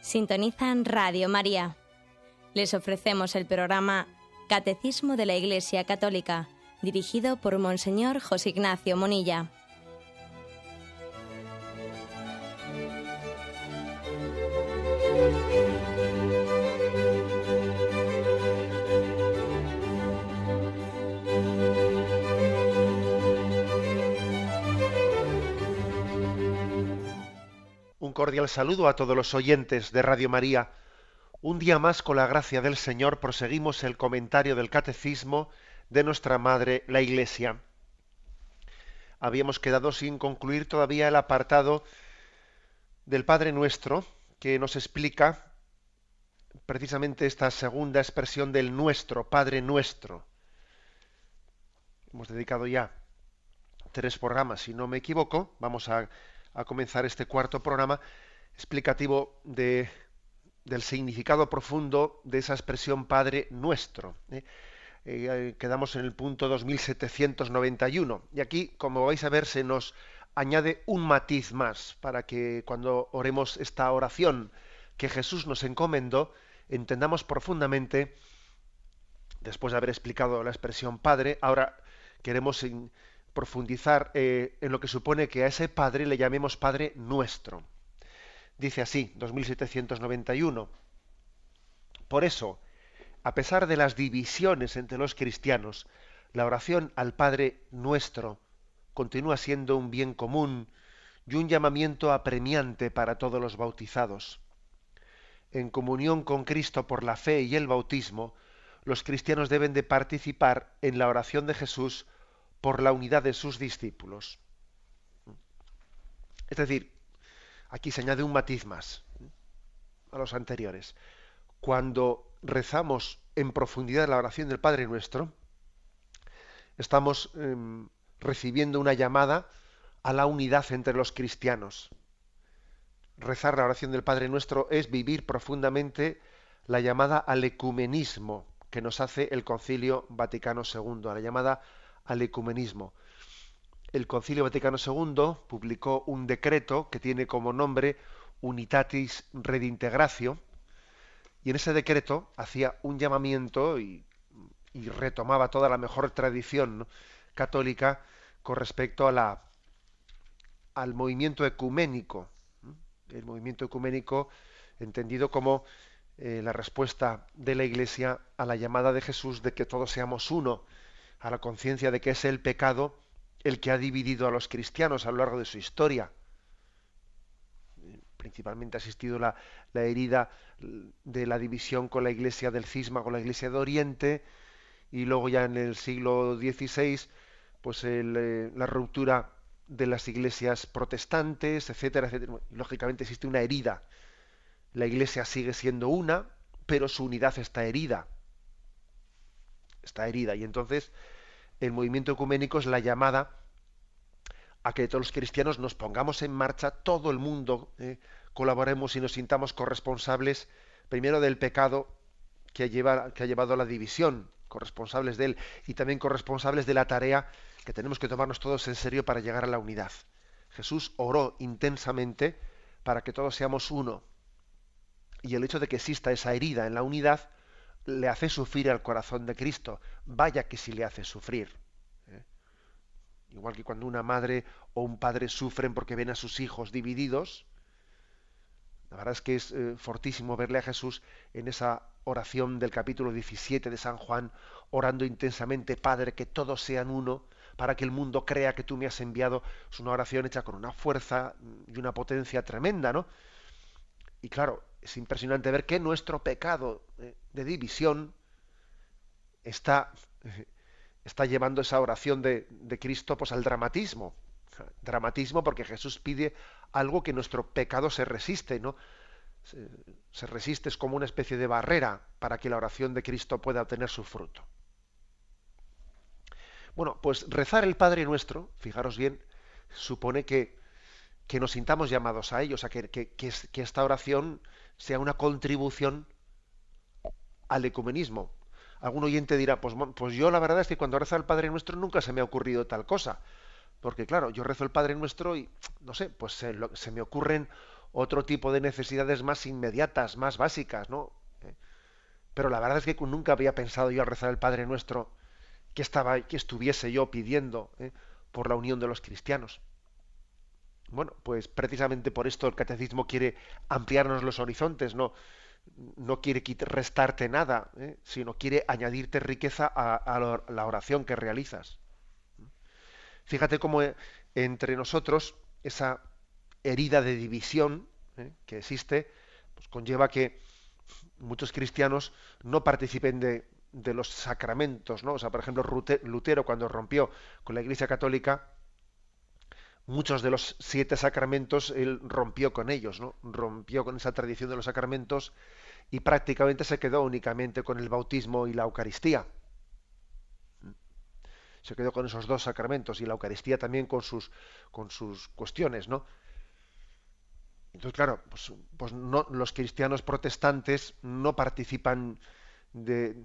Sintonizan Radio María. Les ofrecemos el programa Catecismo de la Iglesia Católica, dirigido por Monseñor José Ignacio Munilla. Un cordial saludo a todos los oyentes de Radio María. Un día más, con la gracia del Señor, proseguimos el comentario del Catecismo de nuestra Madre, la Iglesia. Habíamos quedado sin concluir todavía el apartado del Padre Nuestro, que nos explica precisamente esta segunda expresión del nuestro, Padre Nuestro. Hemos dedicado ya 3 programas, si no me equivoco. Vamos a comenzar este cuarto programa explicativo del significado profundo de esa expresión Padre Nuestro. Quedamos en el punto 2791 y aquí, como vais a ver, se nos añade un matiz más para que cuando oremos esta oración que Jesús nos encomendó, entendamos profundamente, después de haber explicado la expresión Padre. Ahora queremos profundizar en lo que supone que a ese Padre le llamemos Padre Nuestro. Dice así, 2791. Por eso, a pesar de las divisiones entre los cristianos, la oración al Padre Nuestro continúa siendo un bien común y un llamamiento apremiante para todos los bautizados. En comunión con Cristo por la fe y el bautismo, los cristianos deben de participar en la oración de Jesús por la unidad de sus discípulos. Es decir, aquí se añade un matiz más a los anteriores. Cuando rezamos en profundidad la oración del Padre Nuestro, estamos recibiendo una llamada a la unidad entre los cristianos. Rezar la oración del Padre Nuestro es vivir profundamente la llamada al ecumenismo que nos hace el Concilio Vaticano II, a la llamada al ecumenismo. El Concilio Vaticano II publicó un decreto que tiene como nombre Unitatis Redintegratio, y en ese decreto hacía un llamamiento y retomaba toda la mejor tradición, ¿no?, católica con respecto a al movimiento ecuménico. El movimiento ecuménico entendido como la respuesta de la Iglesia a la llamada de Jesús de que todos seamos uno, a la conciencia de que es el pecado el que ha dividido a los cristianos a lo largo de su historia. Principalmente ha existido la herida de la división con la Iglesia del Cisma, con la Iglesia de Oriente, y luego ya en el siglo XVI, pues la ruptura de las iglesias protestantes, etcétera, etcétera. Lógicamente existe una herida. La Iglesia sigue siendo una, pero su unidad está herida. Está herida, y entonces el movimiento ecuménico es la llamada a que todos los cristianos nos pongamos en marcha, todo el mundo colaboremos y nos sintamos corresponsables primero del pecado que ha llevado a la división, corresponsables de él, y también corresponsables de la tarea que tenemos que tomarnos todos en serio para llegar a la unidad. Jesús oró intensamente para que todos seamos uno, y el hecho de que exista esa herida en la unidad le hace sufrir al corazón de Cristo. Vaya que sí le hace sufrir. Igual que cuando una madre o un padre sufren porque ven a sus hijos divididos. La verdad es que es fortísimo verle a Jesús en esa oración del capítulo 17 de San Juan, orando intensamente: Padre, que todos sean uno, para que el mundo crea que tú me has enviado. Es una oración hecha con una fuerza y una potencia tremenda, ¿no? Y claro, es impresionante ver que nuestro pecado de división está llevando esa oración de Cristo pues al dramatismo. Dramatismo porque Jesús pide algo que nuestro pecado se resiste, ¿no? Se resiste, es como una especie de barrera para que la oración de Cristo pueda obtener su fruto. Bueno, pues rezar el Padre Nuestro, fijaros bien, supone que nos sintamos llamados a ello, o sea, que esta oración sea una contribución al ecumenismo. Algún oyente dirá, pues yo la verdad es que cuando rezo el Padre Nuestro nunca se me ha ocurrido tal cosa. Porque claro, yo rezo el Padre Nuestro y, no sé, pues se me ocurren otro tipo de necesidades más inmediatas, más básicas, ¿no? Pero la verdad es que nunca había pensado yo al rezar el Padre Nuestro que estuviese yo pidiendo por la unión de los cristianos. Bueno, pues precisamente por esto el catecismo quiere ampliarnos los horizontes, no quiere restarte nada, sino quiere añadirte riqueza a la oración que realizas. Fíjate cómo entre nosotros esa herida de división que existe, pues conlleva que muchos cristianos no participen de los sacramentos, ¿no? O sea, por ejemplo, Lutero, cuando rompió con la Iglesia Católica, muchos de los 7 sacramentos él rompió con ellos, ¿no? Rompió con esa tradición de los sacramentos y prácticamente se quedó únicamente con el bautismo y la Eucaristía. Se quedó con esos 2 sacramentos y la Eucaristía también con sus cuestiones, ¿no? Entonces, claro, pues no, los cristianos protestantes no participan de,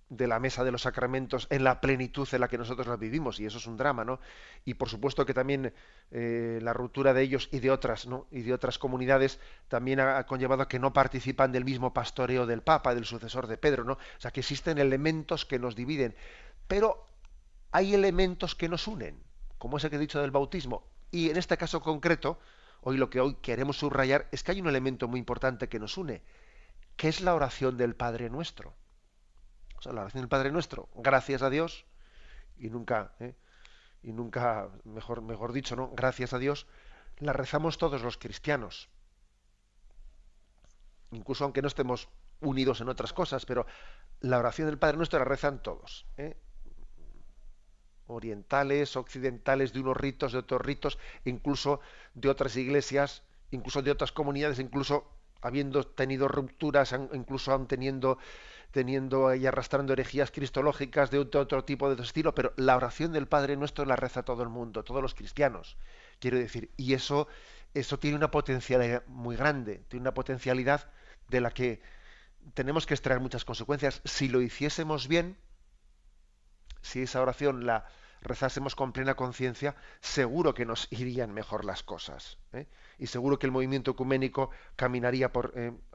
de la mesa de los sacramentos en la plenitud en la que nosotros la vivimos, y eso es un drama, ¿no? Y por supuesto que también la ruptura de ellos y de otras, ¿no? Y de otras comunidades también ha conllevado a que no participan del mismo pastoreo del Papa, del sucesor de Pedro, ¿no? O sea, que existen elementos que nos dividen, pero hay elementos que nos unen, como ese que he dicho del bautismo, y en este caso concreto, lo que hoy queremos subrayar es que hay un elemento muy importante que nos une, que es la oración del Padre Nuestro. O sea, la oración del Padre Nuestro, gracias a Dios, y nunca, mejor dicho, ¿no? Gracias a Dios, la rezamos todos los cristianos. Incluso aunque no estemos unidos en otras cosas, pero la oración del Padre Nuestro la rezan todos, orientales, occidentales, de unos ritos, de otros ritos, incluso de otras iglesias, incluso de otras comunidades, incluso habiendo tenido rupturas, incluso aún teniendo y arrastrando herejías cristológicas de otro tipo de estilo, pero la oración del Padre Nuestro la reza todo el mundo, todos los cristianos, quiero decir, y eso tiene una potencialidad muy grande, tiene una potencialidad de la que tenemos que extraer muchas consecuencias. Si lo hiciésemos bien, si esa oración la rezásemos con plena conciencia, seguro que nos irían mejor las cosas, y seguro que el movimiento ecuménico caminaría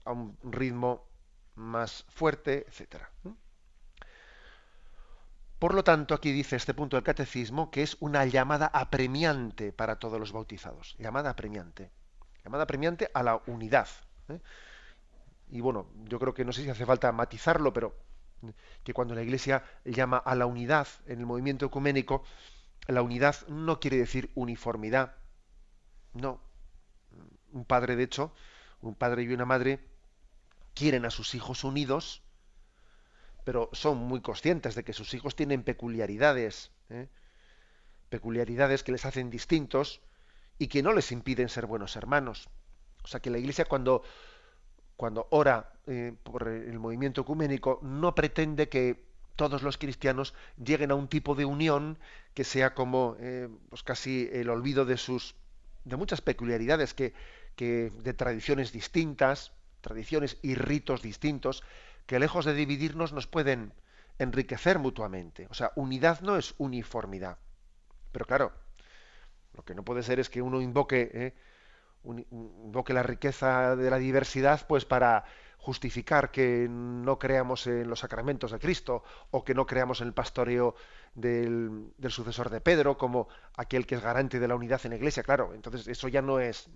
a un ritmo más fuerte, etcétera. Por lo tanto, aquí dice este punto del catecismo que es una llamada apremiante para todos los bautizados. Llamada apremiante a la unidad. Y bueno, yo creo que no sé si hace falta matizarlo, pero que cuando la Iglesia llama a la unidad en el movimiento ecuménico, la unidad no quiere decir uniformidad. No. Un padre, de hecho, un padre y una madre quieren a sus hijos unidos, pero son muy conscientes de que sus hijos tienen peculiaridades, peculiaridades que les hacen distintos y que no les impiden ser buenos hermanos. O sea que la Iglesia cuando ora por el movimiento ecuménico no pretende que todos los cristianos lleguen a un tipo de unión que sea como pues casi el olvido de muchas peculiaridades de tradiciones distintas, tradiciones y ritos distintos, que lejos de dividirnos nos pueden enriquecer mutuamente. O sea, unidad no es uniformidad. Pero claro, lo que no puede ser es que uno invoque la riqueza de la diversidad pues para justificar que no creamos en los sacramentos de Cristo o que no creamos en el pastoreo del sucesor de Pedro como aquel que es garante de la unidad en la Iglesia. Claro, entonces eso ya no es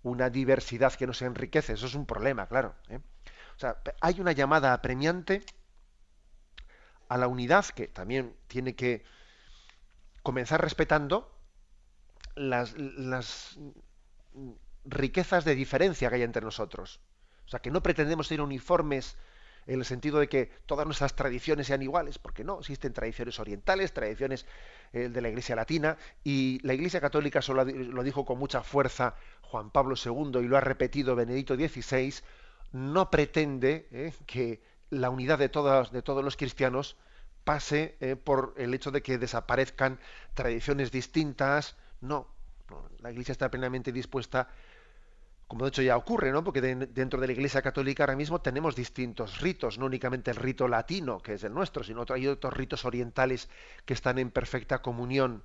una diversidad que nos enriquece, eso es un problema, claro. O sea, hay una llamada apremiante a la unidad que también tiene que comenzar respetando las riquezas de diferencia que hay entre nosotros. O sea, que no pretendemos ser uniformes en el sentido de que todas nuestras tradiciones sean iguales, porque no, existen tradiciones orientales, tradiciones de la Iglesia latina, y la Iglesia católica eso lo dijo con mucha fuerza Juan Pablo II y lo ha repetido Benedicto XVI, no pretende que la unidad de todos los cristianos pase por el hecho de que desaparezcan tradiciones distintas. No, la Iglesia está plenamente dispuesta, como de hecho ya ocurre, ¿no? Porque dentro de la Iglesia Católica ahora mismo tenemos distintos ritos, no únicamente el rito latino, que es el nuestro, sino hay otros ritos orientales que están en perfecta comunión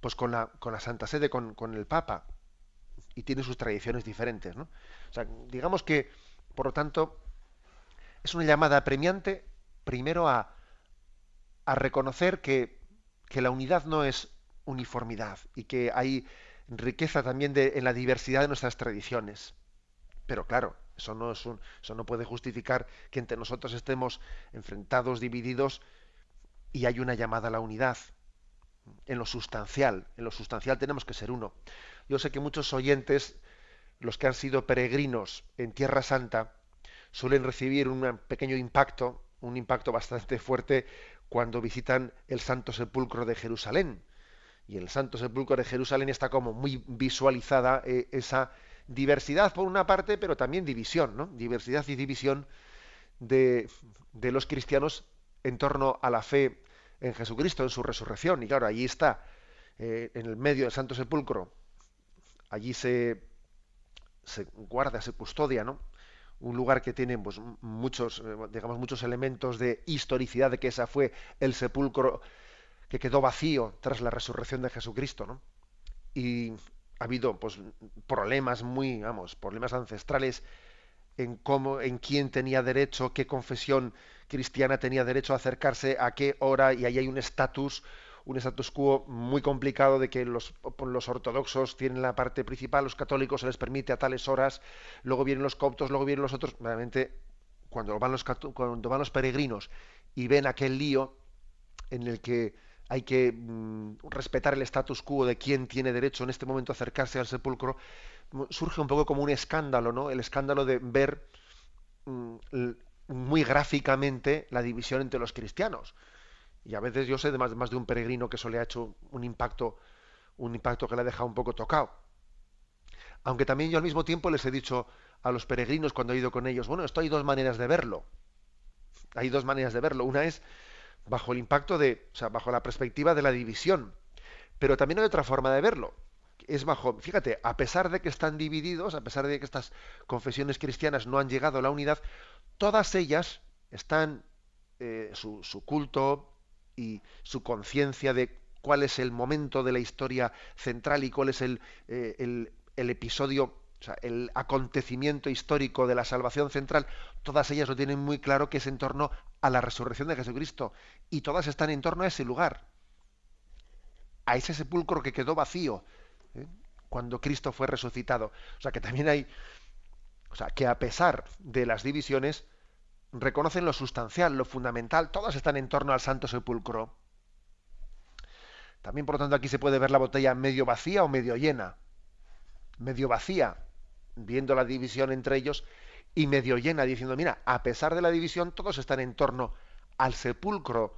pues con la Santa Sede, con el Papa. y tiene sus tradiciones diferentes, ¿no? O sea, digamos que, por lo tanto, es una llamada apremiante primero a reconocer que la unidad no es uniformidad y que hay riqueza también en la diversidad de nuestras tradiciones. Pero claro, eso no puede justificar que entre nosotros estemos enfrentados, divididos, y hay una llamada a la unidad. En lo sustancial tenemos que ser uno. Yo sé que muchos oyentes, los que han sido peregrinos en Tierra Santa, suelen recibir un pequeño impacto, un impacto bastante fuerte cuando visitan el Santo Sepulcro de Jerusalén. Y en el Santo Sepulcro de Jerusalén está como muy visualizada esa diversidad por una parte, pero también división, ¿no? Diversidad y división de los cristianos en torno a la fe en Jesucristo, en su resurrección. Y claro, allí está, en el medio del Santo Sepulcro, allí se guarda, se custodia, ¿no? Un lugar que tiene pues, muchos, digamos, muchos elementos de historicidad de que esa fue el sepulcro que quedó vacío tras la resurrección de Jesucristo, ¿no? Y ha habido pues problemas problemas ancestrales en cómo, en quién tenía derecho, qué confesión cristiana tenía derecho a acercarse, a qué hora, y ahí hay un status quo muy complicado de que los ortodoxos tienen la parte principal, los católicos se les permite a tales horas, luego vienen los coptos, luego vienen los otros. Realmente, cuando van los peregrinos y ven aquel lío en el que hay que respetar el status quo de quién tiene derecho en este momento a acercarse al sepulcro, surge un poco como un escándalo, ¿no? El escándalo de ver muy gráficamente la división entre los cristianos. Y a veces yo sé de más de un peregrino que eso le ha hecho un impacto que le ha dejado un poco tocado. Aunque también yo al mismo tiempo les he dicho a los peregrinos cuando he ido con ellos, bueno, esto hay dos maneras de verlo. Hay dos maneras de verlo. Una es bajo el impacto o sea, bajo la perspectiva de la división. Pero también hay otra forma de verlo. Es bajo, fíjate, a pesar de que están divididos, a pesar de que estas confesiones cristianas no han llegado a la unidad, todas ellas están, su culto y su conciencia de cuál es el momento de la historia central y cuál es el episodio, o sea, el acontecimiento histórico de la salvación central, todas ellas lo tienen muy claro que es en torno a la resurrección de Jesucristo. Y todas están en torno a ese lugar, a ese sepulcro que quedó vacío, ¿eh? Cuando Cristo fue resucitado. O sea que también hay, o sea, que a pesar de las divisiones, reconocen lo sustancial, lo fundamental, todas están en torno al Santo Sepulcro. También, por lo tanto, aquí se puede ver la botella medio vacía o medio llena. Medio vacía, viendo la división entre ellos, y medio llena, diciendo, mira, a pesar de la división, todos están en torno al sepulcro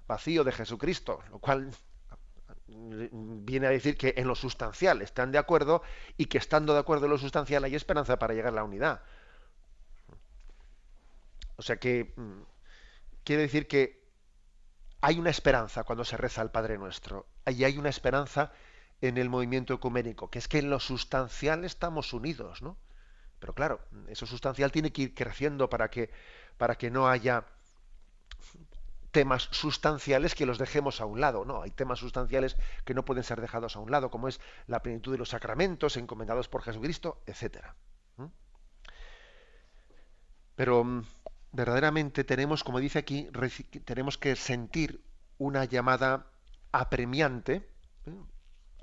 vacío de Jesucristo, lo cual viene a decir que en lo sustancial están de acuerdo y que estando de acuerdo en lo sustancial hay esperanza para llegar a la unidad. O sea que quiere decir que hay una esperanza cuando se reza al Padre Nuestro. Y hay una esperanza en el movimiento ecuménico, que es que en lo sustancial estamos unidos, ¿no? Pero claro, eso sustancial tiene que ir creciendo para que no haya temas sustanciales que los dejemos a un lado, ¿no? Hay temas sustanciales que no pueden ser dejados a un lado, como es la plenitud de los sacramentos encomendados por Jesucristo, etcétera. Pero verdaderamente tenemos, como dice aquí, tenemos que sentir una llamada apremiante, ¿eh?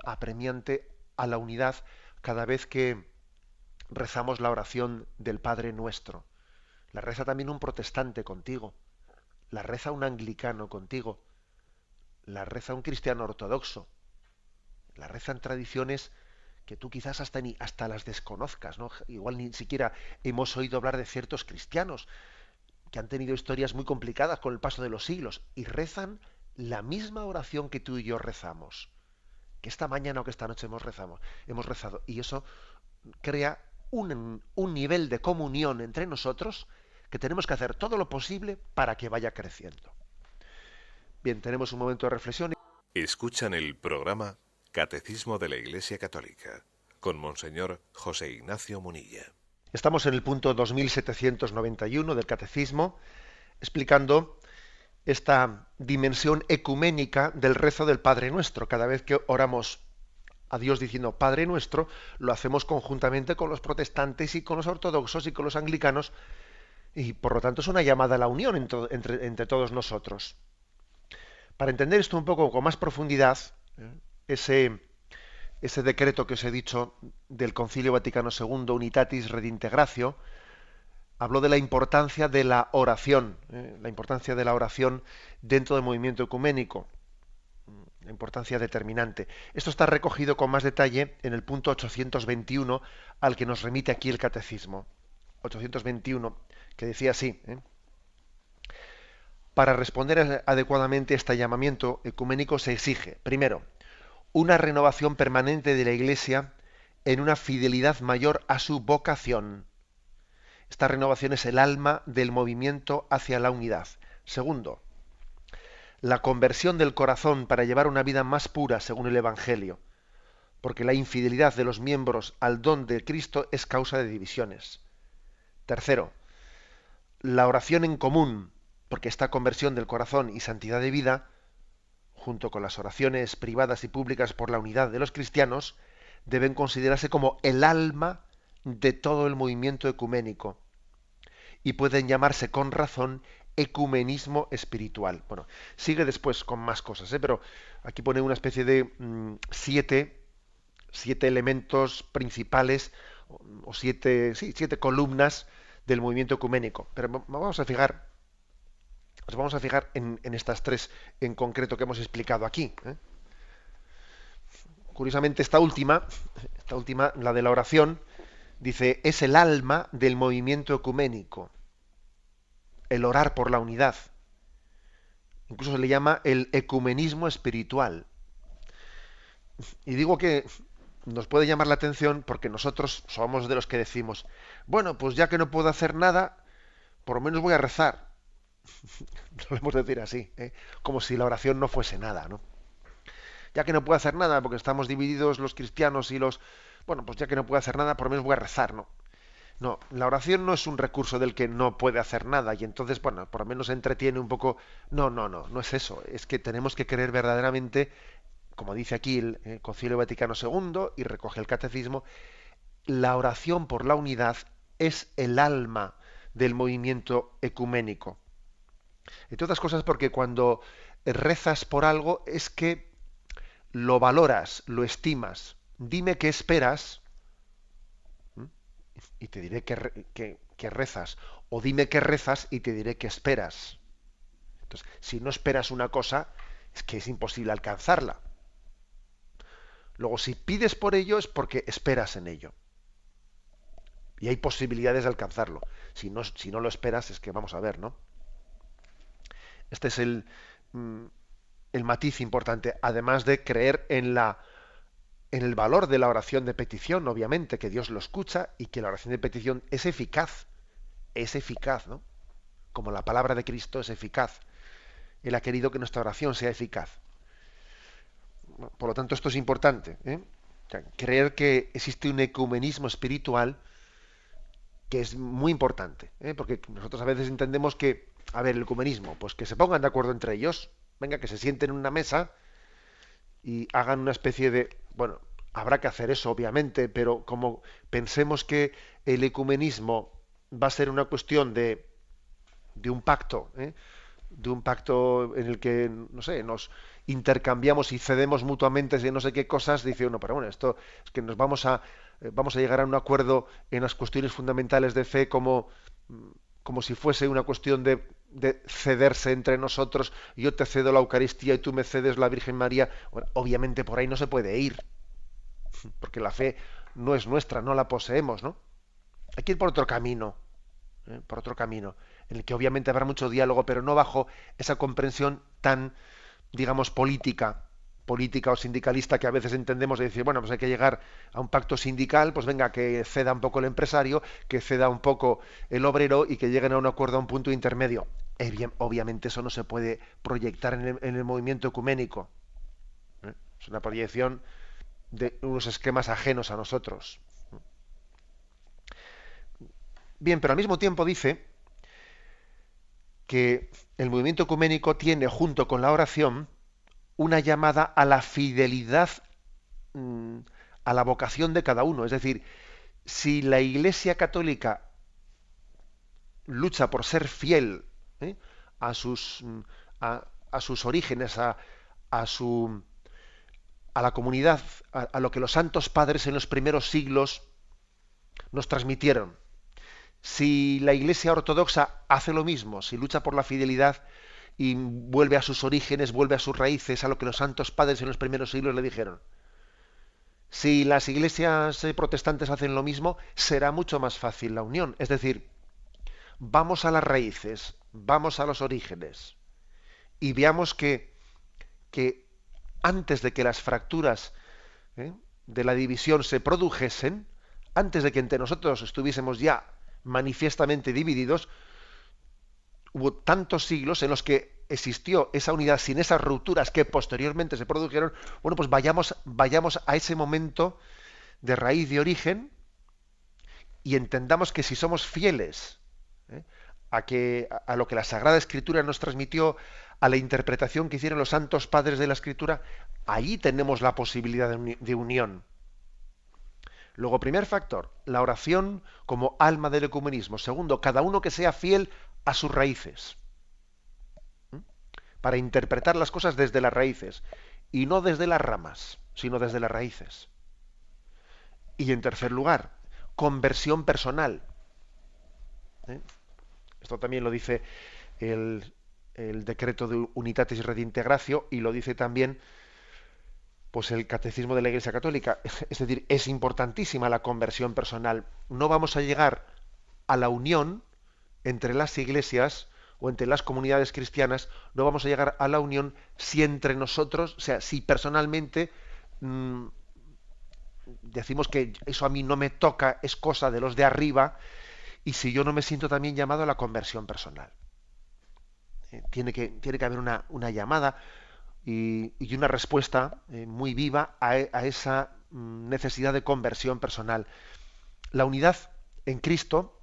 Apremiante a la unidad cada vez que rezamos la oración del Padre Nuestro. La reza también un protestante contigo, la reza un anglicano contigo, la reza un cristiano ortodoxo, la rezan tradiciones que tú quizás hasta las desconozcas, ¿no? Igual ni siquiera hemos oído hablar de ciertos cristianos que han tenido historias muy complicadas con el paso de los siglos y rezan la misma oración que tú y yo rezamos, que esta mañana o que esta noche hemos rezado, y eso crea un nivel de comunión entre nosotros que tenemos que hacer todo lo posible para que vaya creciendo. Bien, tenemos un momento de reflexión. Escuchan el programa Catecismo de la Iglesia Católica con Monseñor José Ignacio Munilla. Estamos en el punto 2791 del Catecismo, explicando esta dimensión ecuménica del rezo del Padre Nuestro. Cada vez que oramos a Dios diciendo Padre nuestro, lo hacemos conjuntamente con los protestantes y con los ortodoxos y con los anglicanos, y por lo tanto es una llamada a la unión entre todos nosotros. Para entender esto un poco con más profundidad, ese decreto que os he dicho del Concilio Vaticano II, Unitatis Redintegratio, habló de la importancia de la oración, dentro del movimiento ecuménico, la importancia determinante. Esto está recogido con más detalle en el punto 821 al que nos remite aquí el Catecismo. 821, que decía así, Para responder adecuadamente a este llamamiento ecuménico se exige, primero, una renovación permanente de la Iglesia en una fidelidad mayor a su vocación. Esta renovación es el alma del movimiento hacia la unidad. Segundo, la conversión del corazón para llevar una vida más pura según el Evangelio, porque la infidelidad de los miembros al don de Cristo es causa de divisiones. Tercero, la oración en común, porque esta conversión del corazón y santidad de vida, junto con las oraciones privadas y públicas por la unidad de los cristianos, deben considerarse como el alma de todo el movimiento ecuménico y pueden llamarse con razón ecumenismo espiritual. Bueno, sigue después con más cosas, pero aquí pone una especie de siete elementos principales o siete columnas del movimiento ecuménico. Pero nos vamos a fijar en estas tres en concreto que hemos explicado aquí. Curiosamente, esta última, la de la oración, dice, es el alma del movimiento ecuménico, el orar por la unidad. Incluso se le llama el ecumenismo espiritual. Y digo que nos puede llamar la atención porque nosotros somos de los que decimos, bueno, pues ya que no puedo hacer nada, por lo menos voy a rezar. Solemos decir así, como si la oración no fuese nada, ¿no? Ya que no puedo hacer nada porque estamos divididos los cristianos y los... Bueno, pues ya que no puedo hacer nada, por lo menos voy a rezar, ¿no? No, la oración no es un recurso del que no puede hacer nada y entonces, bueno, por lo menos se entretiene un poco. No es eso. Es que tenemos que creer verdaderamente, como dice aquí el Concilio Vaticano II y recoge el Catecismo, la oración por la unidad es el alma del movimiento ecuménico. Entre otras cosas porque cuando rezas por algo es que lo valoras, lo estimas. Dime qué esperas y te diré que rezas. O dime qué rezas y te diré qué esperas. Entonces, si no esperas una cosa, es que es imposible alcanzarla. Luego, si pides por ello, es porque esperas en ello. Y hay posibilidades de alcanzarlo. Si no lo esperas, es que vamos a ver, ¿no? Este es el matiz importante, además de creer en el valor de la oración de petición, obviamente, que Dios lo escucha y que la oración de petición es eficaz, ¿no? Como la palabra de Cristo es eficaz. Él ha querido que nuestra oración sea eficaz. Por lo tanto, esto es importante, O sea, creer que existe un ecumenismo espiritual que es muy importante, porque nosotros a veces entendemos que, a ver, el ecumenismo, pues que se pongan de acuerdo entre ellos, venga, que se sienten en una mesa y hagan una especie de, bueno, habrá que hacer eso, obviamente, pero como pensemos que el ecumenismo va a ser una cuestión de un pacto, de un pacto en el que, no sé, nos intercambiamos y cedemos mutuamente de no sé qué cosas, dice uno, pero bueno, esto es que nos vamos a llegar a un acuerdo en las cuestiones fundamentales de fe como si fuese una cuestión de cederse entre nosotros, yo te cedo la Eucaristía y tú me cedes la Virgen María. Bueno, obviamente por ahí no se puede ir, porque la fe no es nuestra, no la poseemos, ¿no? Hay que ir por otro camino, en el que obviamente habrá mucho diálogo, pero no bajo esa comprensión tan, digamos, política o sindicalista que a veces entendemos de decir, bueno, pues hay que llegar a un pacto sindical, pues venga, que ceda un poco el empresario, que ceda un poco el obrero y que lleguen a un acuerdo, a un punto intermedio. Obviamente eso no se puede proyectar en el movimiento ecuménico. Es una proyección de unos esquemas ajenos a nosotros. Bien, pero al mismo tiempo dice que el movimiento ecuménico tiene, junto con la oración, una llamada a la fidelidad a la vocación de cada uno. Es decir, si la Iglesia Católica lucha por ser fiel, ¿eh?, a sus, a sus orígenes, a su, a la comunidad, a lo que los santos padres en los primeros siglos nos transmitieron. Si la Iglesia Ortodoxa hace lo mismo, si lucha por la fidelidad y vuelve a sus orígenes, vuelve a sus raíces, a lo que los santos padres en los primeros siglos le dijeron. Si las iglesias protestantes hacen lo mismo, será mucho más fácil la unión. Es decir, vamos a las raíces, vamos a los orígenes y veamos que antes de que las fracturas, de la división se produjesen, antes de que entre nosotros estuviésemos ya manifiestamente divididos, hubo tantos siglos en los que existió esa unidad sin esas rupturas que posteriormente se produjeron. Bueno, pues vayamos a ese momento de raíz, de origen, y entendamos que si somos fieles, a lo que la Sagrada Escritura nos transmitió, a la interpretación que hicieron los santos padres de la Escritura, ahí tenemos la posibilidad de unión. Luego, primer factor, la oración como alma del ecumenismo. Segundo, cada uno que sea fiel a sus raíces, para interpretar las cosas desde las raíces, y no desde las ramas, sino desde las raíces. Y en tercer lugar, conversión personal. Esto también lo dice el decreto de Unitatis Redintegratio, y lo dice también pues el Catecismo de la Iglesia Católica. Es decir, es importantísima la conversión personal. No vamos a llegar a la unión entre las iglesias o entre las comunidades cristianas, no vamos a llegar a la unión si entre nosotros, o sea, si personalmente decimos que eso a mí no me toca, es cosa de los de arriba, y si yo no me siento también llamado a la conversión personal. Tiene que haber una llamada y una respuesta muy viva a esa necesidad de conversión personal. La unidad en Cristo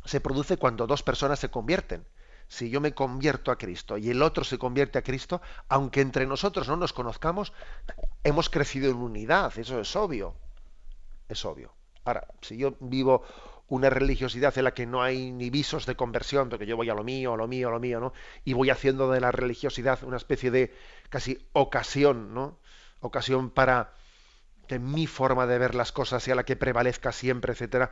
se produce cuando dos personas se convierten. Si yo me convierto a Cristo y el otro se convierte a Cristo, aunque entre nosotros no nos conozcamos, hemos crecido en unidad, eso es obvio. Es obvio. Ahora, si yo vivo una religiosidad en la que no hay ni visos de conversión, porque yo voy a lo mío, ¿no? Y voy haciendo de la religiosidad una especie de casi ocasión, ¿no? Ocasión para que mi forma de ver las cosas sea la que prevalezca siempre, etcétera.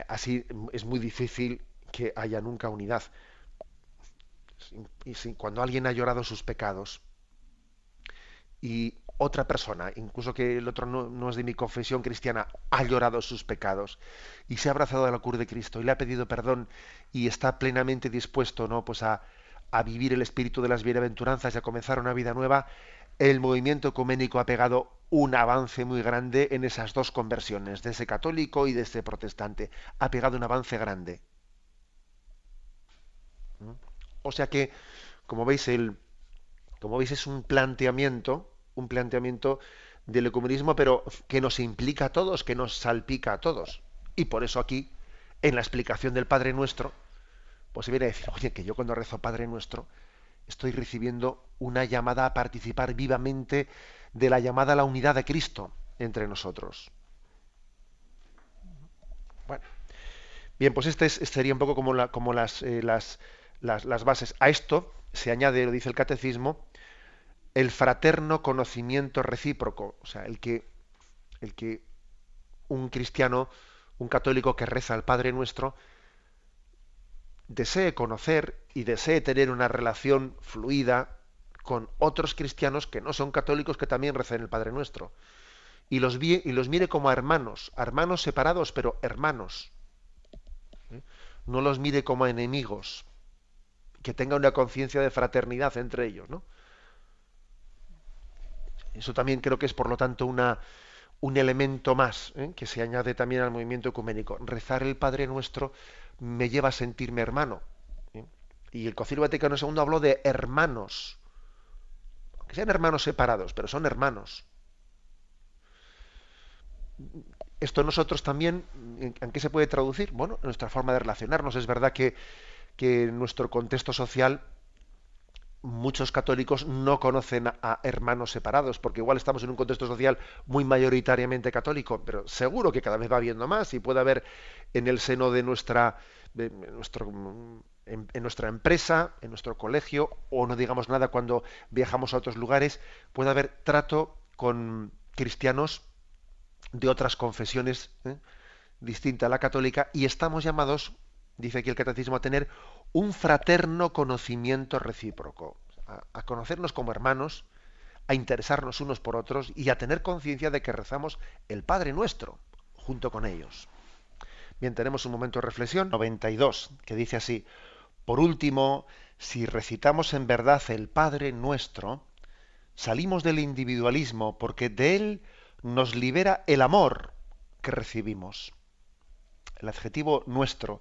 Así es muy difícil que haya nunca unidad. Y cuando alguien ha llorado sus pecados y otra persona, incluso que el otro no es de mi confesión cristiana, ha llorado sus pecados y se ha abrazado a la cruz de Cristo y le ha pedido perdón y está plenamente dispuesto, ¿no?, pues a vivir el espíritu de las bienaventuranzas y a comenzar una vida nueva, el movimiento ecuménico ha pegado un avance muy grande en esas dos conversiones, de ese católico y de ese protestante. Ha pegado un avance grande. O sea que, como veis, es un planteamiento del ecumenismo, pero que nos implica a todos, que nos salpica a todos. Y por eso aquí, en la explicación del Padre Nuestro, pues se viene a decir, oye, que yo cuando rezo Padre Nuestro estoy recibiendo una llamada a participar vivamente de la llamada a la unidad de Cristo entre nosotros. Bueno, bien, pues sería un poco como las bases. A esto se añade, lo dice el Catecismo, el fraterno conocimiento recíproco, o sea, el que un cristiano, un católico que reza al Padre Nuestro, desee conocer y desee tener una relación fluida con otros cristianos que no son católicos que también recen el Padre Nuestro. Y los mire como a hermanos separados, pero hermanos. No los mire como a enemigos. Que tenga una conciencia de fraternidad entre ellos, ¿no? Eso también creo que es, por lo tanto, un elemento más, que se añade también al movimiento ecuménico. Rezar el Padre Nuestro me lleva a sentirme hermano. Y el Concilio Vaticano II habló de hermanos, que sean hermanos separados, pero son hermanos. Esto nosotros también, ¿en qué se puede traducir? Bueno, en nuestra forma de relacionarnos. Es verdad que en nuestro contexto social muchos católicos no conocen a hermanos separados, porque igual estamos en un contexto social muy mayoritariamente católico, pero seguro que cada vez va habiendo más y puede haber en el seno de en nuestra empresa, en nuestro colegio, o no digamos nada cuando viajamos a otros lugares, puede haber trato con cristianos de otras confesiones, distinta a la católica, y estamos llamados, dice aquí el catecismo, a tener un fraterno conocimiento recíproco, a conocernos como hermanos, a interesarnos unos por otros y a tener conciencia de que rezamos el Padre Nuestro junto con ellos. Bien, tenemos un momento de reflexión, 92, que dice así: por último, si recitamos en verdad el Padre Nuestro, salimos del individualismo porque de él nos libera el amor que recibimos. El adjetivo nuestro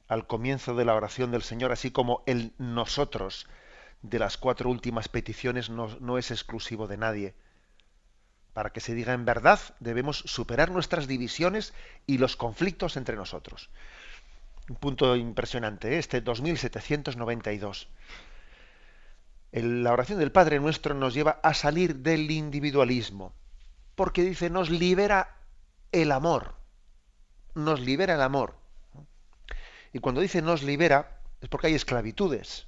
al comienzo de la oración del Señor, así como el nosotros de las 4 últimas peticiones, no es exclusivo de nadie. Para que se diga en verdad, debemos superar nuestras divisiones y los conflictos entre nosotros. Un punto impresionante, este 2792. La oración del Padre Nuestro nos lleva a salir del individualismo, porque dice, nos libera el amor. Nos libera el amor. Y cuando dice nos libera, es porque hay esclavitudes,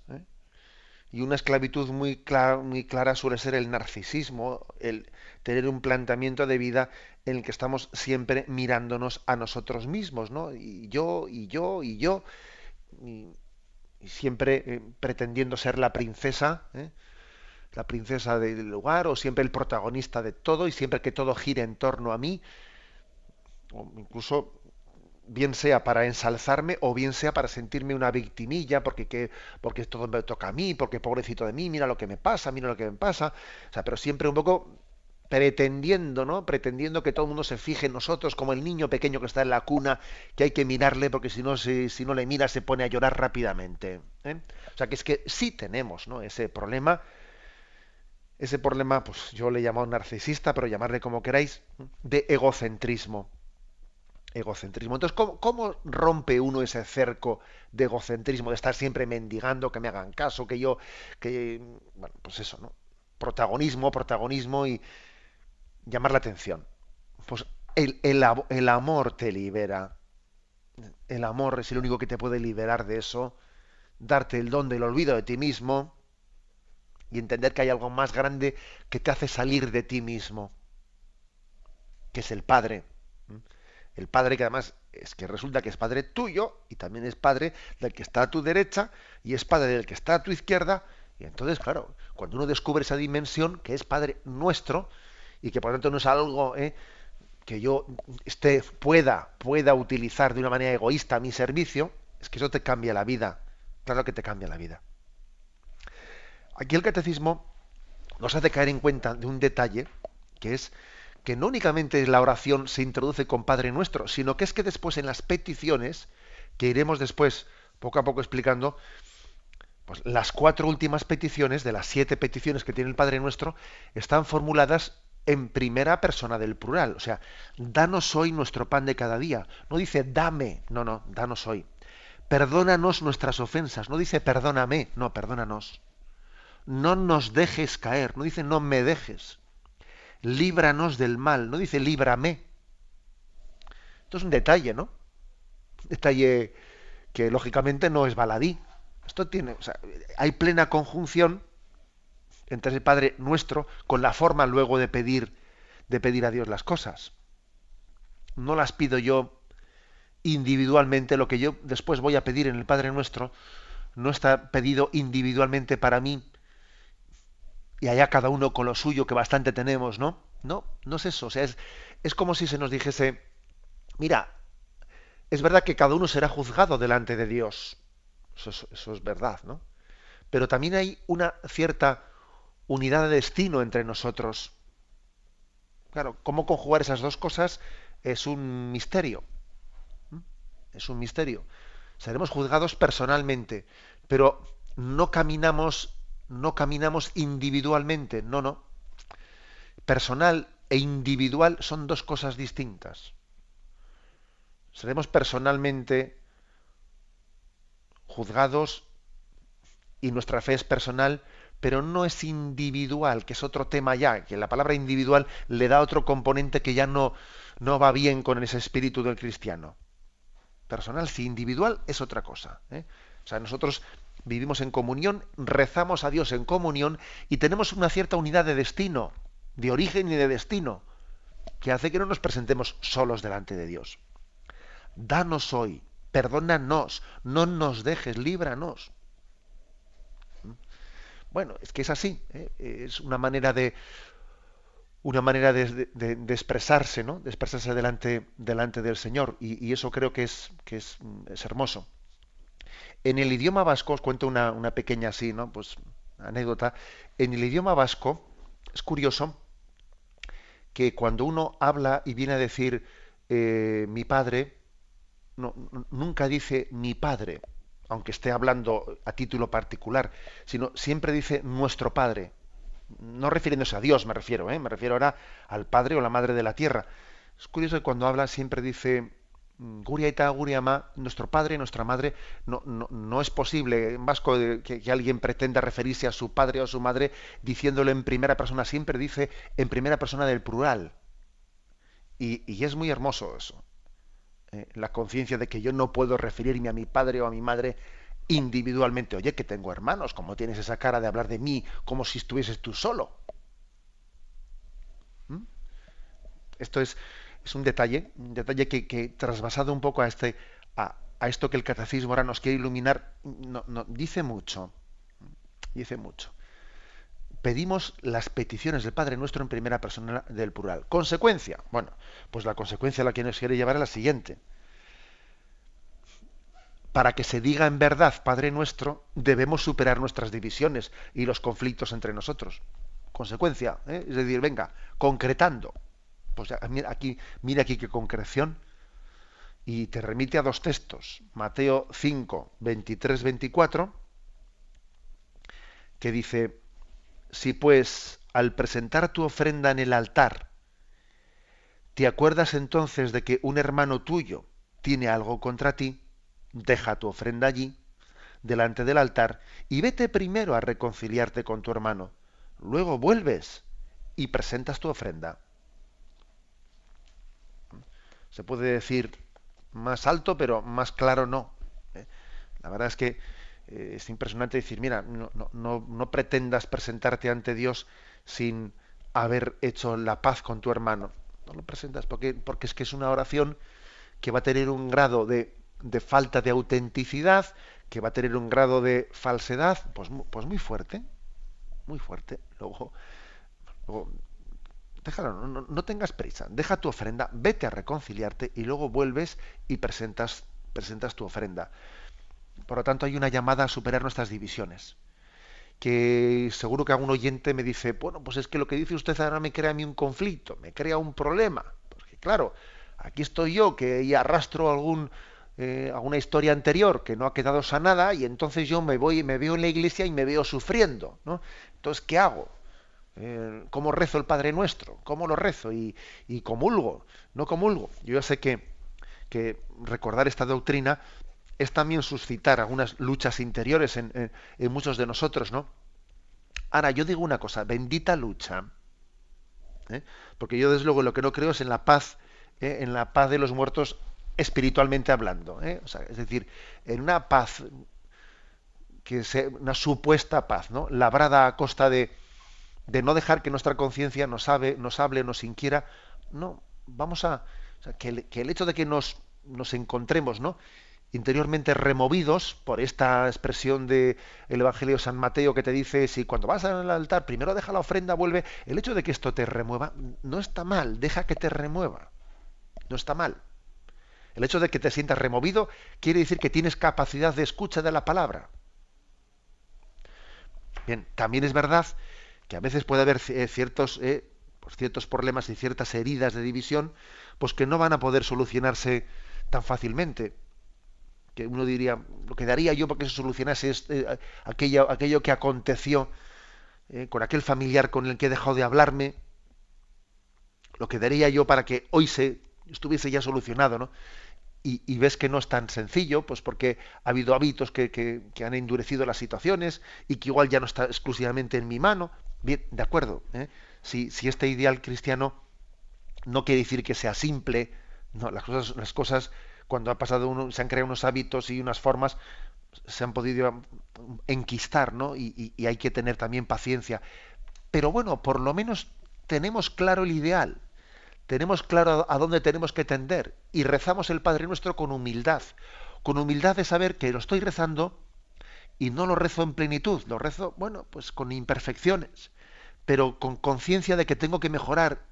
y una esclavitud muy clara suele ser el narcisismo, el tener un planteamiento de vida en el que estamos siempre mirándonos a nosotros mismos, ¿no? Y yo, y siempre pretendiendo ser la princesa del lugar, o siempre el protagonista de todo, y siempre que todo gire en torno a mí, o incluso bien sea para ensalzarme o bien sea para sentirme una victimilla porque todo me toca a mí, porque pobrecito de mí, mira lo que me pasa, o sea, pero siempre un poco pretendiendo, ¿no? Pretendiendo que todo el mundo se fije en nosotros, como el niño pequeño que está en la cuna, que hay que mirarle porque si no le mira se pone a llorar rápidamente, ¿eh? O sea, que es que sí tenemos, ¿no?, ese problema, pues yo le llamo narcisista, pero llamarle como queráis, de egocentrismo. Entonces, ¿cómo rompe uno ese cerco de egocentrismo, de estar siempre mendigando, que me hagan caso, bueno, pues eso, ¿no? Protagonismo y llamar la atención. Pues el amor te libera. El amor es el único que te puede liberar de eso, darte el don del olvido de ti mismo y entender que hay algo más grande que te hace salir de ti mismo, que es el Padre. El Padre, que además es que resulta que es Padre tuyo y también es Padre del que está a tu derecha y es Padre del que está a tu izquierda. Y entonces, claro, cuando uno descubre esa dimensión que es Padre nuestro y que por lo tanto no es algo que yo pueda utilizar de una manera egoísta a mi servicio, es que eso te cambia la vida. Claro que te cambia la vida. Aquí el catecismo nos hace caer en cuenta de un detalle, que es que no únicamente la oración se introduce con Padre Nuestro, sino que es que después en las peticiones, que iremos después poco a poco explicando, pues las 4 últimas peticiones, de las 7 peticiones que tiene el Padre Nuestro, están formuladas en primera persona del plural. O sea, danos hoy nuestro pan de cada día. No dice dame, no, danos hoy. Perdónanos nuestras ofensas. No dice perdóname, no, perdónanos. No nos dejes caer. No dice no me dejes. Líbranos del mal, no dice líbrame. Esto es un detalle, ¿no? Un detalle que lógicamente no es baladí. Esto tiene, o sea, hay plena conjunción entre el Padre Nuestro con la forma luego de pedir a Dios las cosas. No las pido yo individualmente, lo que yo después voy a pedir en el Padre Nuestro no está pedido individualmente para mí y allá cada uno con lo suyo, que bastante tenemos, ¿no? No es eso. O sea, es como si se nos dijese, mira, es verdad que cada uno será juzgado delante de Dios. Eso es verdad, ¿no? Pero también hay una cierta unidad de destino entre nosotros. Claro, cómo conjugar esas dos cosas es un misterio. Es un misterio. Seremos juzgados personalmente, pero no caminamos individualmente, no. Personal e individual son dos cosas distintas. Seremos personalmente juzgados y nuestra fe es personal, pero no es individual, que es otro tema ya, que la palabra individual le da otro componente que ya no va bien con ese espíritu del cristiano. Personal, sí, individual es otra cosa, ¿eh? O sea, nosotros vivimos en comunión, rezamos a Dios en comunión y tenemos una cierta unidad de destino, de origen y de destino, que hace que no nos presentemos solos delante de Dios. Danos hoy, perdónanos, no nos dejes, líbranos. Bueno, es que es así, ¿eh? Es una manera de expresarse, ¿no? De expresarse delante del Señor, y eso creo que es hermoso. En el idioma vasco, os cuento una pequeña así, ¿no? Pues anécdota. En el idioma vasco es curioso que cuando uno habla y viene a decir mi padre, nunca dice mi padre, aunque esté hablando a título particular, sino siempre dice nuestro padre. No refiriéndose a Dios, me refiero ahora al padre o la madre de la tierra. Es curioso que cuando habla siempre dice Guria eta Guria ma, nuestro padre, nuestra madre. No es posible en vasco que alguien pretenda referirse a su padre o a su madre diciéndolo en primera persona. Siempre dice en primera persona del plural. Y es muy hermoso eso. La conciencia de que yo no puedo referirme a mi padre o a mi madre individualmente. Oye, que tengo hermanos, ¿cómo tienes esa cara de hablar de mí como si estuvieses tú solo? ¿Mm? Esto es un detalle que trasvasado un poco a esto que el catecismo ahora nos quiere iluminar, dice mucho. Dice mucho. Pedimos las peticiones del Padre Nuestro en primera persona del plural. ¿Consecuencia? Bueno, pues la consecuencia a la que nos quiere llevar es la siguiente. Para que se diga en verdad Padre Nuestro, debemos superar nuestras divisiones y los conflictos entre nosotros. Consecuencia, ¿eh? Es decir, venga, concretando. Pues mira aquí qué concreción. Y te remite a dos textos. Mateo 5, 23, 24, que dice: si pues al presentar tu ofrenda en el altar, te acuerdas entonces de que un hermano tuyo tiene algo contra ti, deja tu ofrenda allí, delante del altar, y vete primero a reconciliarte con tu hermano. Luego vuelves y presentas tu ofrenda. Se puede decir más alto, pero más claro no. La verdad es que es impresionante decir, mira, no pretendas presentarte ante Dios sin haber hecho la paz con tu hermano. No lo presentas porque es que es una oración que va a tener un grado de falta de autenticidad, que va a tener un grado de falsedad, pues muy fuerte, muy fuerte. Luego déjalo, no tengas prisa, deja tu ofrenda, vete a reconciliarte y luego vuelves y presentas tu ofrenda. Por lo tanto, hay una llamada a superar nuestras divisiones. Que seguro que algún oyente me dice, bueno, pues es que lo que dice usted ahora me crea a mí un conflicto, me crea un problema. Porque claro, aquí estoy yo que ya arrastro alguna historia anterior que no ha quedado sanada y entonces yo me veo en la iglesia y me veo sufriendo, ¿no? Entonces, ¿qué hago? ¿Cómo rezo el Padre Nuestro? ¿Cómo lo rezo? Y comulgo, no comulgo. Yo ya sé que recordar esta doctrina es también suscitar algunas luchas interiores en muchos de nosotros, ¿no? Ahora, yo digo una cosa, bendita lucha, ¿eh? Porque yo desde luego lo que no creo es en la paz de los muertos espiritualmente hablando, ¿eh? O sea, es decir, en una paz que sea una supuesta paz, ¿no? Labrada a costa de no dejar que nuestra conciencia nos hable, nos inquiera. No, o sea, que el hecho de que nos encontremos, ¿no?, interiormente removidos por esta expresión del Evangelio de San Mateo que te dice, si cuando vas al altar primero deja la ofrenda, vuelve, el hecho de que esto te remueva no está mal, deja que te remueva, no está mal. El hecho de que te sientas removido quiere decir que tienes capacidad de escucha de la palabra. Bien, también es verdad que a veces puede haber ciertos problemas y ciertas heridas de división, pues que no van a poder solucionarse tan fácilmente. Que uno diría, lo que daría yo para que se solucionase aquello que aconteció con aquel familiar con el que he dejado de hablarme, lo que daría yo para que hoy se estuviese ya solucionado, ¿no? y ves que no es tan sencillo, pues porque ha habido hábitos que han endurecido las situaciones y que igual ya no está exclusivamente en mi mano. Bien, de acuerdo. Si este ideal cristiano no quiere decir que sea simple, no, las cosas cuando ha pasado se han creado unos hábitos y unas formas, se han podido enquistar, ¿no? Y hay que tener también paciencia. Pero bueno, por lo menos tenemos claro el ideal, tenemos claro a dónde tenemos que tender y rezamos el Padre Nuestro con humildad de saber que lo estoy rezando y no lo rezo en plenitud, lo rezo, bueno, pues con imperfecciones, pero con conciencia de que tengo que mejorar,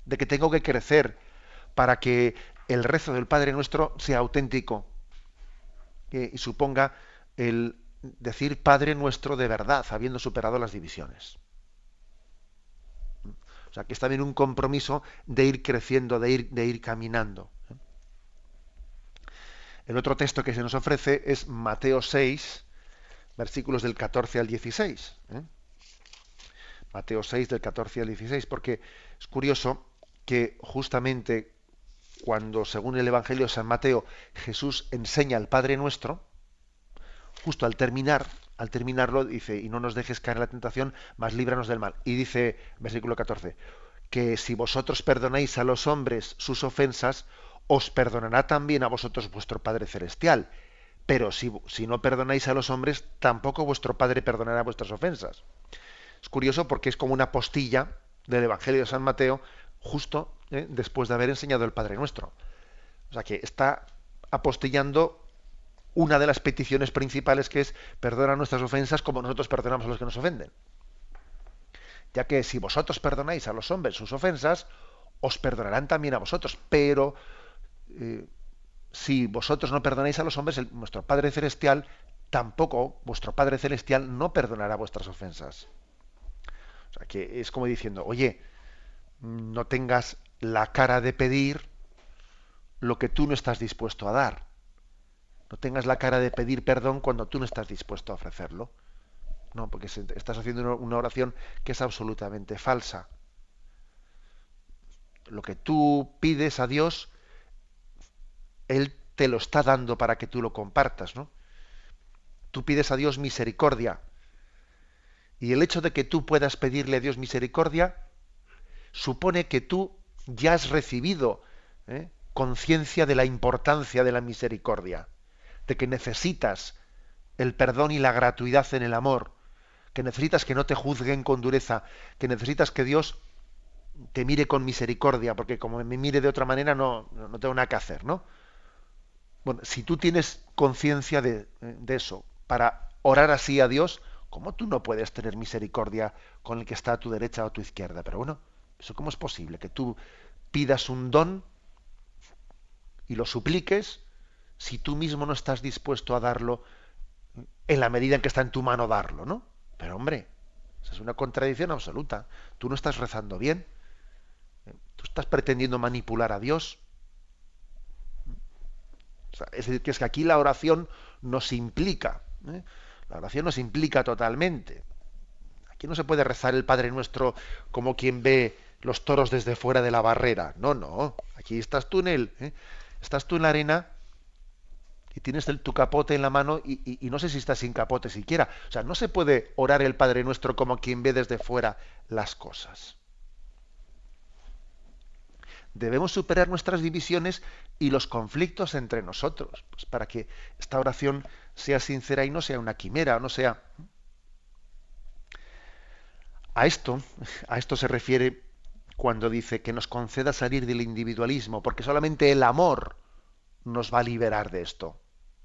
de que tengo que crecer para que el rezo del Padre Nuestro sea auténtico y suponga el decir Padre Nuestro de verdad, habiendo superado las divisiones. O sea, que es también un compromiso de ir creciendo, de ir caminando. El otro texto que se nos ofrece es Mateo 6, versículos del 14 al 16. Mateo 6, del 14 al 16, porque es curioso que justamente cuando, según el Evangelio de San Mateo, Jesús enseña al Padre Nuestro, justo al terminarlo, dice, y no nos dejes caer en la tentación, mas líbranos del mal. Y dice, versículo 14, que si vosotros perdonáis a los hombres sus ofensas, os perdonará también a vosotros vuestro Padre Celestial. Pero si no perdonáis a los hombres, tampoco vuestro Padre perdonará vuestras ofensas. Es curioso porque es como una postilla del Evangelio de San Mateo, justo después de haber enseñado el Padre Nuestro. O sea que está apostillando una de las peticiones principales, que es perdona nuestras ofensas como nosotros perdonamos a los que nos ofenden. Ya que si vosotros perdonáis a los hombres sus ofensas, os perdonarán también a vosotros. Pero si vosotros no perdonáis a los hombres, nuestro Padre Celestial, tampoco vuestro Padre Celestial no perdonará vuestras ofensas. O sea que es como diciendo, oye, no tengas la cara de pedir lo que tú no estás dispuesto a dar. No tengas la cara de pedir perdón cuando tú no estás dispuesto a ofrecerlo. No, porque estás haciendo una oración que es absolutamente falsa. Lo que tú pides a Dios, Él te lo está dando para que tú lo compartas, ¿no? Tú pides a Dios misericordia. Y el hecho de que tú puedas pedirle a Dios misericordia supone que tú ya has recibido conciencia de la importancia de la misericordia, de que necesitas el perdón y la gratuidad en el amor, que necesitas que no te juzguen con dureza, que necesitas que Dios te mire con misericordia, porque como me mire de otra manera no tengo nada que hacer, ¿no? Bueno, si tú tienes conciencia de eso, para orar así a Dios, ¿cómo tú no puedes tener misericordia con el que está a tu derecha o a tu izquierda? Pero bueno, ¿eso cómo es posible? Que tú pidas un don y lo supliques si tú mismo no estás dispuesto a darlo en la medida en que está en tu mano darlo, ¿no? Pero hombre, esa es una contradicción absoluta. Tú no estás rezando bien. Tú estás pretendiendo manipular a Dios. O sea, es decir, que es que aquí la oración nos implica. La oración nos implica totalmente. Aquí no se puede rezar el Padre Nuestro como quien ve los toros desde fuera de la barrera. No, no. Aquí estás tú estás tú en la arena y tienes tu capote en la mano y no sé si estás sin capote siquiera. O sea, no se puede orar el Padre Nuestro como quien ve desde fuera las cosas. Debemos superar nuestras divisiones y los conflictos entre nosotros, pues para que esta oración sea sincera y no sea una quimera, no sea... A esto se refiere cuando dice que nos conceda salir del individualismo, porque solamente el amor nos va a liberar de esto.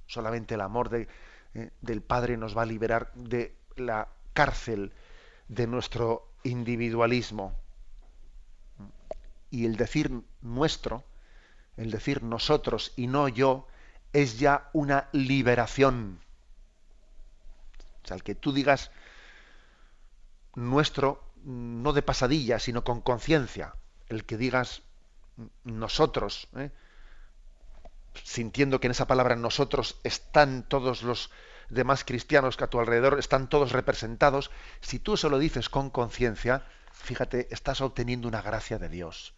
Solamente el amor del Padre nos va a liberar de la cárcel de nuestro individualismo. Y el decir nuestro, el decir nosotros y no yo, es ya una liberación. O sea, el que tú digas nuestro, no de pasadilla, sino con conciencia. El que digas nosotros, sintiendo que en esa palabra nosotros están todos los demás cristianos que a tu alrededor están todos representados, si tú se lo dices con conciencia, fíjate, estás obteniendo una gracia de Dios.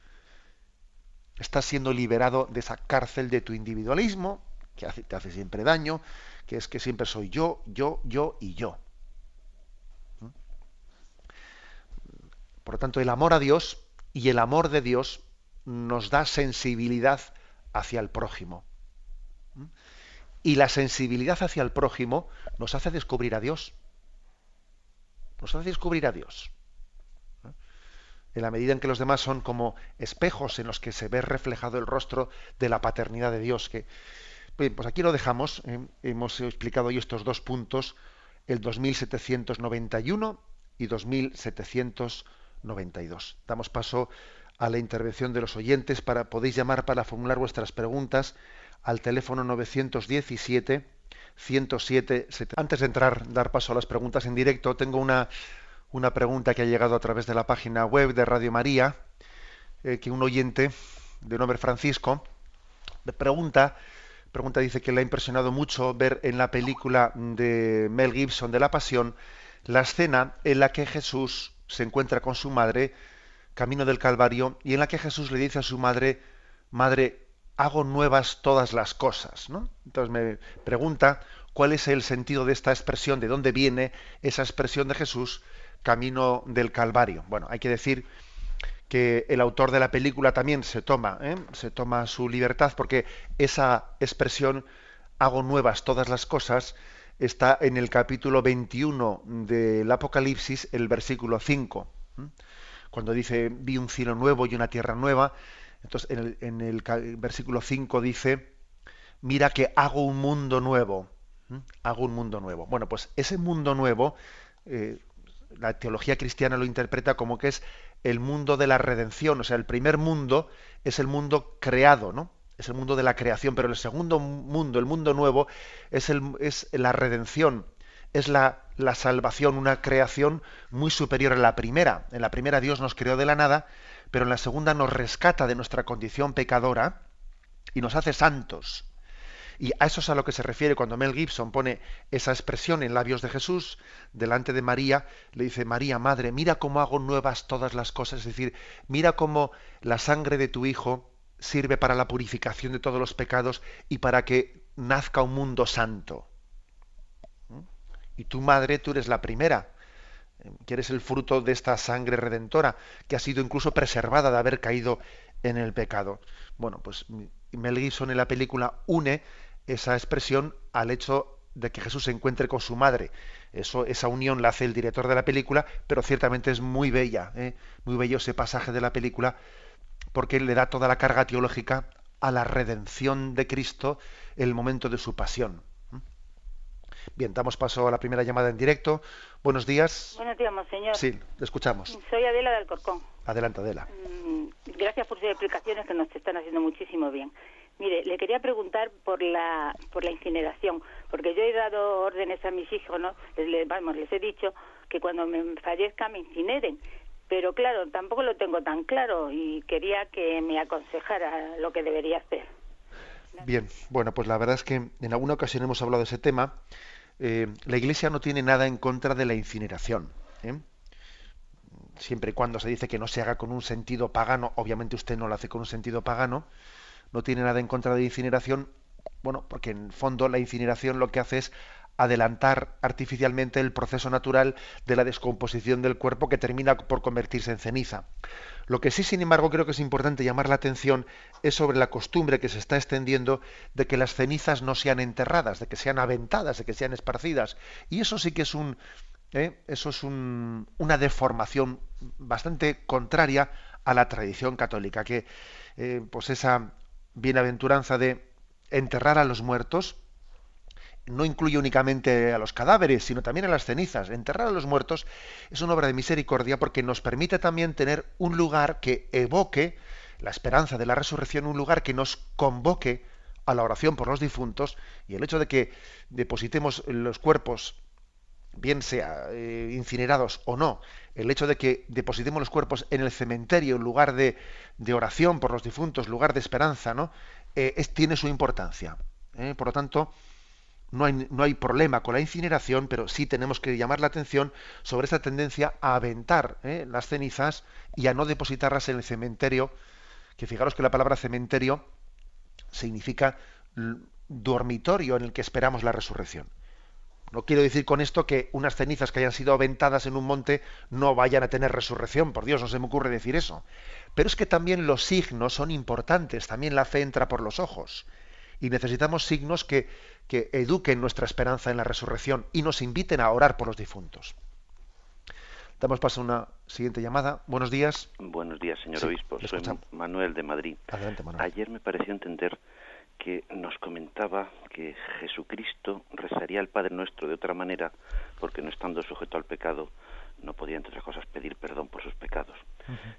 Estás siendo liberado de esa cárcel de tu individualismo, que te hace siempre daño, que es que siempre soy yo, yo y yo. Por lo tanto, el amor a Dios y el amor de Dios nos da sensibilidad hacia el prójimo. Y la sensibilidad hacia el prójimo nos hace descubrir a Dios. Nos hace descubrir a Dios. En la medida en que los demás son como espejos en los que se ve reflejado el rostro de la paternidad de Dios. Bien, pues aquí lo dejamos. Hemos explicado hoy estos dos puntos, el 2791 y 2792. Damos paso a la intervención de los oyentes. Podéis llamar para formular vuestras preguntas al teléfono 917 107 70. Antes de dar paso a las preguntas en directo, tengo una pregunta que ha llegado a través de la página web de Radio María, que un oyente de nombre Francisco pregunta, dice que le ha impresionado mucho ver en la película de Mel Gibson de La Pasión la escena en la que Jesús se encuentra con su madre camino del Calvario y en la que Jesús le dice a su madre: Madre, hago nuevas todas las cosas, ¿no? Entonces me pregunta cuál es el sentido de esta expresión, de dónde viene esa expresión de Jesús camino del Calvario. Bueno, hay que decir que el autor de la película también se toma su libertad, porque esa expresión, hago nuevas todas las cosas, está en el capítulo 21 del Apocalipsis, el versículo 5. Cuando dice, vi un cielo nuevo y una tierra nueva, entonces en el versículo 5 dice, mira que hago un mundo nuevo. Hago un mundo nuevo. Bueno, pues ese mundo nuevo, la teología cristiana lo interpreta como que es el mundo de la redención. O sea, el primer mundo es el mundo creado, ¿no? Es el mundo de la creación, pero el segundo mundo, el mundo nuevo, es la redención, es la salvación, una creación muy superior a la primera. En la primera Dios nos creó de la nada, pero en la segunda nos rescata de nuestra condición pecadora y nos hace santos. Y a eso es a lo que se refiere cuando Mel Gibson pone esa expresión en labios de Jesús delante de María. Le dice: María, madre, mira cómo hago nuevas todas las cosas. Es decir, mira cómo la sangre de tu Hijo sirve para la purificación de todos los pecados y para que nazca un mundo santo. Y tu madre, tú eres la primera, que eres el fruto de esta sangre redentora, que ha sido incluso preservada de haber caído en el pecado. Bueno, pues Mel Gibson en la película une esa expresión al hecho de que Jesús se encuentre con su madre. Esa unión la hace el director de la película, pero ciertamente es muy bella, muy bello ese pasaje de la película, porque le da toda la carga teológica a la redención de Cristo en el momento de su pasión. Bien, damos paso a la primera llamada en directo. Buenos días. Buenos días, monseñor. Sí, le escuchamos. Soy Adela de Alcorcón. Adelante, Adela. Gracias por sus explicaciones que nos están haciendo muchísimo bien. Mire, le quería preguntar por la incineración, porque yo he dado órdenes a mis hijos, ¿no? Les he dicho que cuando me fallezca me incineren, pero claro, tampoco lo tengo tan claro y quería que me aconsejara lo que debería hacer. Bien, bueno, pues la verdad es que en alguna ocasión hemos hablado de ese tema. La Iglesia no tiene nada en contra de la incineración, siempre y cuando se dice que no se haga con un sentido pagano. Obviamente usted no lo hace con un sentido pagano, no tiene nada en contra de la incineración, bueno, porque en el fondo la incineración lo que hace es adelantar artificialmente el proceso natural de la descomposición del cuerpo, que termina por convertirse en ceniza. Lo que sí, sin embargo, creo que es importante llamar la atención es sobre la costumbre que se está extendiendo de que las cenizas no sean enterradas, de que sean aventadas, de que sean esparcidas. Y eso sí que es una deformación bastante contraria a la tradición católica, que pues esa bienaventuranza de enterrar a los muertos no incluye únicamente a los cadáveres, sino también a las cenizas. Enterrar a los muertos es una obra de misericordia porque nos permite también tener un lugar que evoque la esperanza de la resurrección, un lugar que nos convoque a la oración por los difuntos, y el hecho de que depositemos los cuerpos, bien sea incinerados o no, el hecho de que depositemos los cuerpos en el cementerio, en lugar de oración por los difuntos, lugar de esperanza, ¿no? Tiene su importancia. Por lo tanto, no hay problema con la incineración, pero sí tenemos que llamar la atención sobre esa tendencia a aventar las cenizas y a no depositarlas en el cementerio, Que fijaros que la palabra cementerio significa dormitorio en el que esperamos la resurrección. No quiero decir con esto que unas cenizas que hayan sido aventadas en un monte no vayan a tener resurrección, por Dios, no se me ocurre decir eso. Pero es que también los signos son importantes, también la fe entra por los ojos. Y necesitamos signos que eduquen nuestra esperanza en la resurrección y nos inviten a orar por los difuntos. Damos paso a una siguiente llamada. Buenos días. Buenos días, señor Sí, obispo. le Soy escuchamos. Manuel de Madrid. Adelante, Manuel. Ayer me pareció entender que nos comentaba que Jesucristo rezaría al Padre Nuestro de otra manera, porque no estando sujeto al pecado, no podía, entre otras cosas, pedir perdón por sus pecados.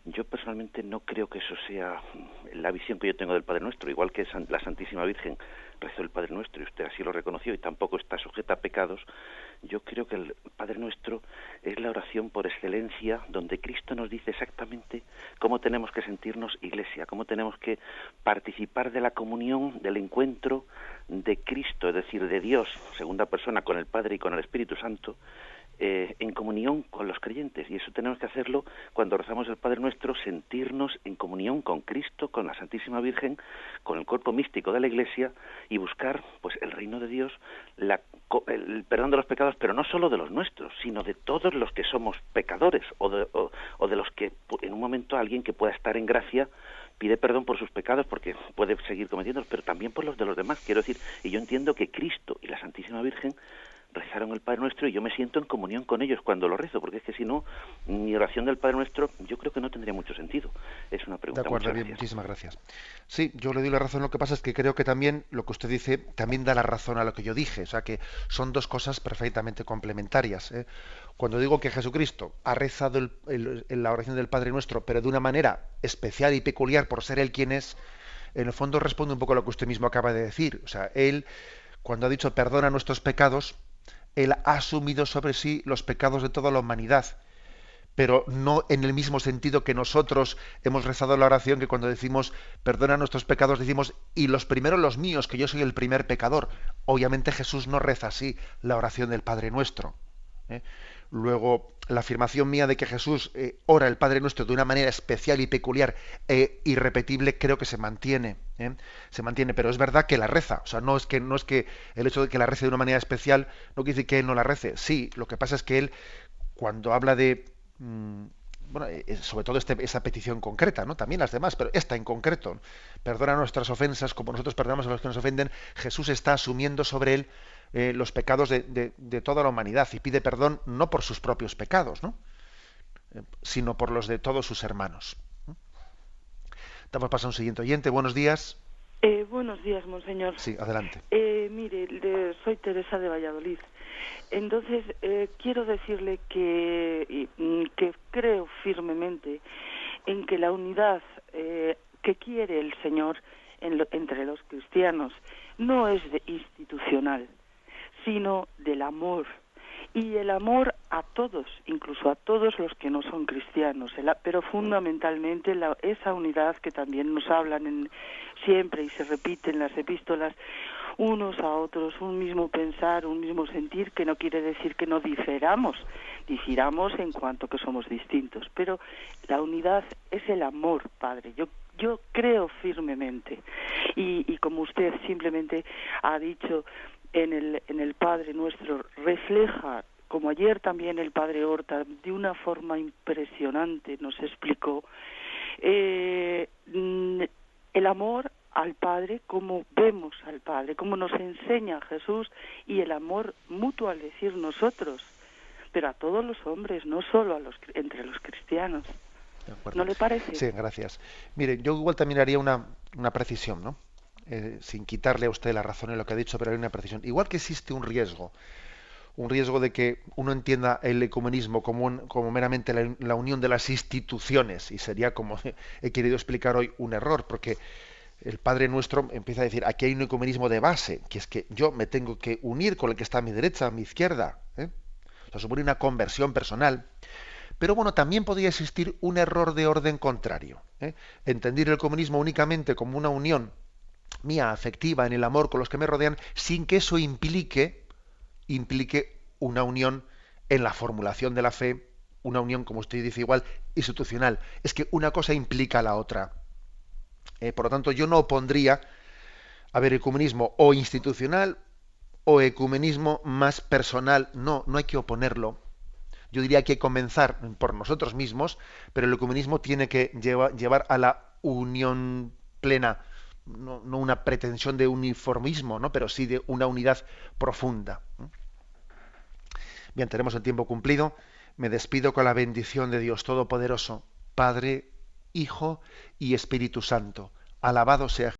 Yo personalmente no creo que eso sea la visión que yo tengo del Padre Nuestro, igual que la Santísima Virgen rezó el Padre Nuestro y usted así lo reconoció y tampoco está sujeta a pecados. Yo creo que el Padre Nuestro es la oración por excelencia donde Cristo nos dice exactamente cómo tenemos que sentirnos iglesia, cómo tenemos que participar de la comunión, del encuentro de Cristo, es decir, de Dios, segunda persona, con el Padre y con el Espíritu Santo, en comunión con los creyentes, y eso tenemos que hacerlo cuando rezamos el Padre Nuestro, sentirnos en comunión con Cristo, con la Santísima Virgen, con el cuerpo místico de la Iglesia, y buscar pues el reino de Dios, el perdón de los pecados, pero no solo de los nuestros, sino de todos los que somos pecadores, o de los que en un momento alguien que pueda estar en gracia pide perdón por sus pecados porque puede seguir cometiéndolos, pero también por los de los demás, quiero decir, y yo entiendo que Cristo y la Santísima Virgen rezaron el Padre Nuestro y yo me siento en comunión con ellos cuando lo rezo, porque es que si no, mi oración del Padre Nuestro yo creo que no tendría mucho sentido. Es una pregunta. De acuerdo, bien, muchísimas gracias. Sí, yo le doy la razón, lo que pasa es que creo que también lo que usted dice también da la razón a lo que yo dije, o sea que son dos cosas perfectamente complementarias. Cuando digo que Jesucristo ha rezado la oración del Padre Nuestro, pero de una manera especial y peculiar por ser Él quien es, en el fondo responde un poco a lo que usted mismo acaba de decir. O sea, Él, cuando ha dicho perdona nuestros pecados, Él ha asumido sobre sí los pecados de toda la humanidad, pero no en el mismo sentido que nosotros hemos rezado la oración, que cuando decimos perdona nuestros pecados decimos y los primeros los míos, que yo soy el primer pecador. Obviamente Jesús no reza así la oración del Padre Nuestro. Luego, la afirmación mía de que Jesús ora el Padre Nuestro de una manera especial y peculiar e irrepetible creo que se mantiene. Se mantiene, pero es verdad que la reza. O sea, no es que el hecho de que la rece de una manera especial no quiere decir que Él no la rece. Sí, lo que pasa es que Él, cuando habla de... sobre todo esa petición concreta, ¿no? También las demás, pero esta en concreto, perdona nuestras ofensas como nosotros perdonamos a los que nos ofenden, Jesús está asumiendo sobre Él los pecados de toda la humanidad y pide perdón no por sus propios pecados, ¿no? Sino por los de todos sus hermanos. Damos paso a un siguiente oyente. Buenos días. Buenos días, monseñor. Sí, adelante. Mire, soy Teresa de Valladolid. Entonces, quiero decirle que creo firmemente en que la unidad que quiere el Señor entre los cristianos no es institucional, sino del amor. Y el amor a todos, incluso a todos los que no son cristianos, pero fundamentalmente esa unidad que también nos hablan siempre y se repite en las epístolas, unos a otros, un mismo pensar, un mismo sentir, que no quiere decir que no difiramos en cuanto que somos distintos, pero la unidad es el amor, Padre. Yo creo firmemente, y como usted simplemente ha dicho, en el Padre Nuestro refleja, como ayer también el Padre Horta de una forma impresionante nos explicó, el amor al Padre, como vemos al Padre, como nos enseña Jesús, y el amor mutuo al decir nosotros, pero a todos los hombres, no solo entre los cristianos. ¿No le parece? Sí, gracias. Mire, yo igual también haría una precisión, ¿no? Sin quitarle a usted la razón en lo que ha dicho, pero hay una precisión. Igual que existe un riesgo de que uno entienda el ecumenismo como meramente la unión de las instituciones, y sería, como he querido explicar hoy, un error, porque el Padre Nuestro empieza a decir, aquí hay un ecumenismo de base, que es que yo me tengo que unir con el que está a mi derecha, a mi izquierda. O sea, supone una conversión personal. Pero bueno, también podría existir un error de orden contrario. Entender el comunismo únicamente como una unión mía afectiva en el amor con los que me rodean, sin que eso implique una unión en la formulación de la fe, una unión, como usted dice igual, institucional. Es que una cosa implica a la otra. Por lo tanto, yo no opondría a ver ecumenismo o institucional o ecumenismo más personal. No, no hay que oponerlo. Yo diría que hay que comenzar por nosotros mismos, pero el ecumenismo tiene que llevar a la unión plena, no una pretensión de uniformismo, ¿no? Pero sí de una unidad profunda. Bien, tenemos el tiempo cumplido. Me despido con la bendición de Dios Todopoderoso, Padre, Hijo y Espíritu Santo. Alabado sea